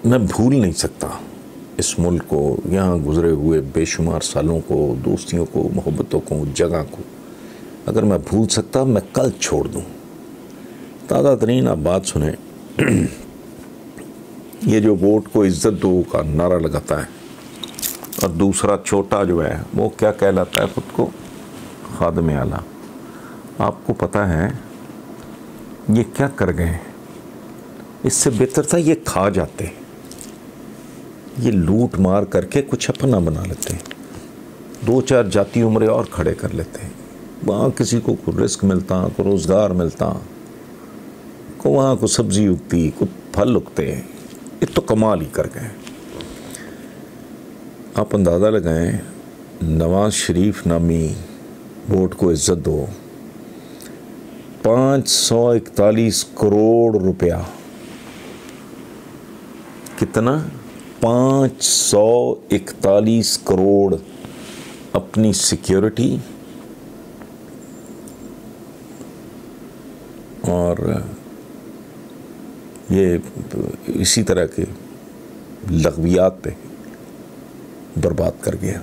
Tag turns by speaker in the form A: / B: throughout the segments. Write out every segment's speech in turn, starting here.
A: मैं भूल नहीं सकता इस मुल्क को, यहाँ गुज़रे हुए बेशुमार सालों को, दोस्तियों को, मोहब्बतों को, जगह को। अगर मैं भूल सकता मैं कल छोड़ दूँ। ताज़ा तरीन आप बात सुने, ये जो वोट को इज़्ज़त दो का नारा लगाता है और दूसरा छोटा जो है वो क्या कहलाता है ख़ुद को, खादिम आला। आपको पता है ये क्या कर गए? इससे बेहतर था ये खा जाते, ये लूट मार करके कुछ अपना बना लेते, 2-4 जाती उम्रें और खड़े कर लेते। वहाँ किसी को रिस्क मिलता, को रोज़गार मिलता, को वहाँ को सब्ज़ी उगती, को फल उगते। ये तो कमाल ही कर गए। आप अंदाज़ा लगाएं, नवाज शरीफ नामी वोट को इज़्ज़त दो, 541 करोड़ रुपया, कितना? 541 करोड़ अपनी सिक्योरिटी और ये इसी तरह के लग़वियात पे बर्बाद कर गया,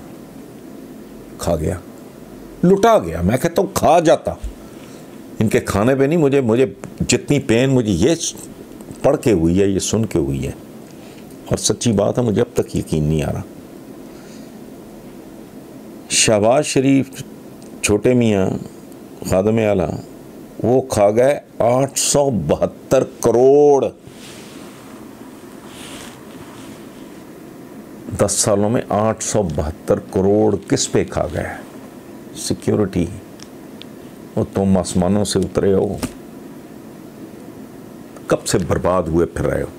A: खा गया, लुटा गया। मैं कहता हूँ खा जाता, इनके खाने पे नहीं। मुझे जितनी पेन मुझे ये पढ़ के हुई है, ये सुन के हुई है, और सच्ची बात है, मुझे अब तक यकीन नहीं आ रहा। शहबाज शरीफ छोटे मियाँ खादिम आला वो खा गए 872 करोड़। 10 सालों में 872 करोड़ किस पे खा गए? सिक्योरिटी। वो तुम आसमानों से उतरे हो, कब से बर्बाद हुए फिर रहे हो।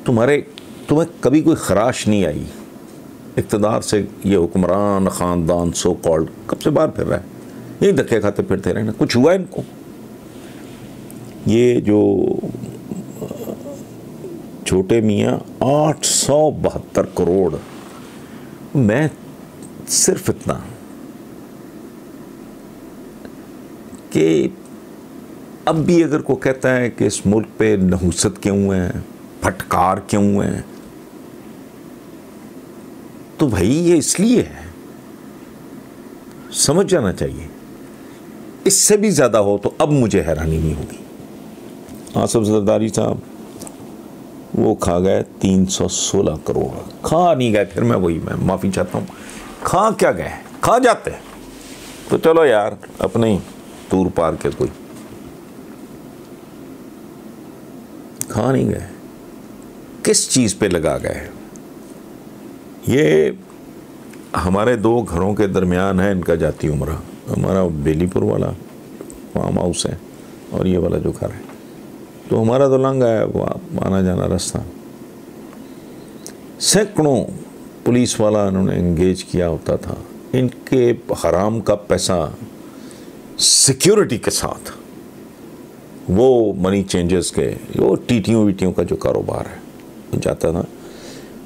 A: तुम्हें कभी कोई खराश नहीं आई इक़्तिदार से। ये हुक्मरान ख़ानदान सो कॉल्ड कब से बाहर फिर रहा है, यही धक्के खाते फिरते रहे ना, कुछ हुआ इनको। ये जो छोटे मियाँ 872 करोड़। मैं सिर्फ इतना कि अब भी अगर कोई कहता है कि इस मुल्क पे नहुसत क्यों है, फटकार क्यों है, तो भाई ये इसलिए है, समझ जाना चाहिए। इससे भी ज़्यादा हो तो अब मुझे हैरानी नहीं होगी। आसिफ जरदारी साहब वो खा गए 316 करोड़। खा नहीं गए, फिर मैं माफ़ी चाहता हूँ, खा क्या गए? खा जाते तो चलो यार, अपने ही तूर पार के कोई। खा नहीं गए, किस चीज़ पे लगा गए? ये हमारे 2 घरों के दरमियान है इनका जाती उम्र। हमारा बेलीपुर वाला फार्म हाउस है और ये वाला जो घर है, तो हमारा तो लंगा है वो आना जाना रास्ता। सैकड़ों पुलिस वाला इन्होंने एंगेज किया होता था। इनके हराम का पैसा सिक्योरिटी के साथ, वो मनी चेंजर्स के, वो टीटियों वीटियों का जो कारोबार है जाता था।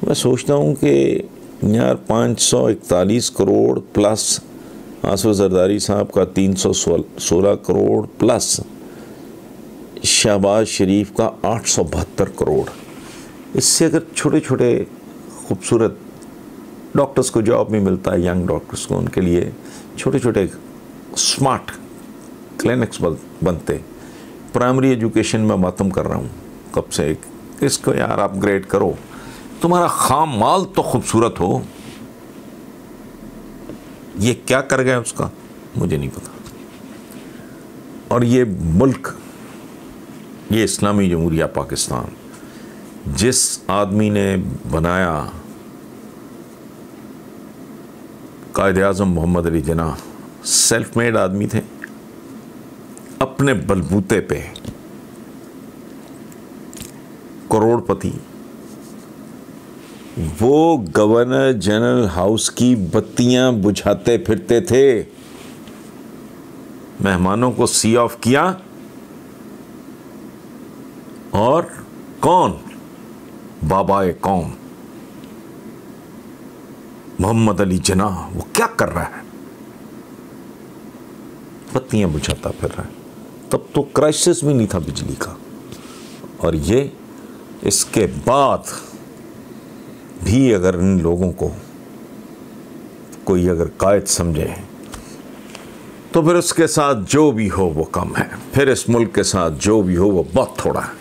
A: मैं सोचता हूँ कि यार 541 करोड़ प्लस आसिफ जरदारी साहब का 316 करोड़ प्लस शहबाज शरीफ का 872 करोड़, इससे अगर छोटे छोटे खूबसूरत डॉक्टर्स को जॉब भी मिलता है, यंग डॉक्टर्स को, उनके लिए छोटे छोटे स्मार्ट क्लिनिक्स बनते। प्राइमरी एजुकेशन में मातम कर रहा हूँ कब से, इसको यार अपग्रेड करो, तुम्हारा खाम माल तो खूबसूरत हो। ये क्या कर गए उसका मुझे नहीं पता। और ये मुल्क, ये इस्लामी जमहूरिया पाकिस्तान, जिस आदमी ने बनाया, कायदे आज़म मोहम्मद अली जिन्ना, सेल्फ मेड आदमी थे, अपने बलबूते पे करोड़पति। वो गवर्नर जनरल हाउस की बत्तियां बुझाते फिरते थे, मेहमानों को सी ऑफ किया। और कौन? बाबाए कौम मोहम्मद अली जिन्ना, वो क्या कर रहा है? बत्तियां बुझाता फिर रहा है। तब तो क्राइसिस भी नहीं था बिजली का। और ये इसके बाद भी अगर इन लोगों को कोई अगर कायद समझे तो फिर उसके साथ जो भी हो वो कम है, फिर इस मुल्क के साथ जो भी हो वो बहुत थोड़ा है।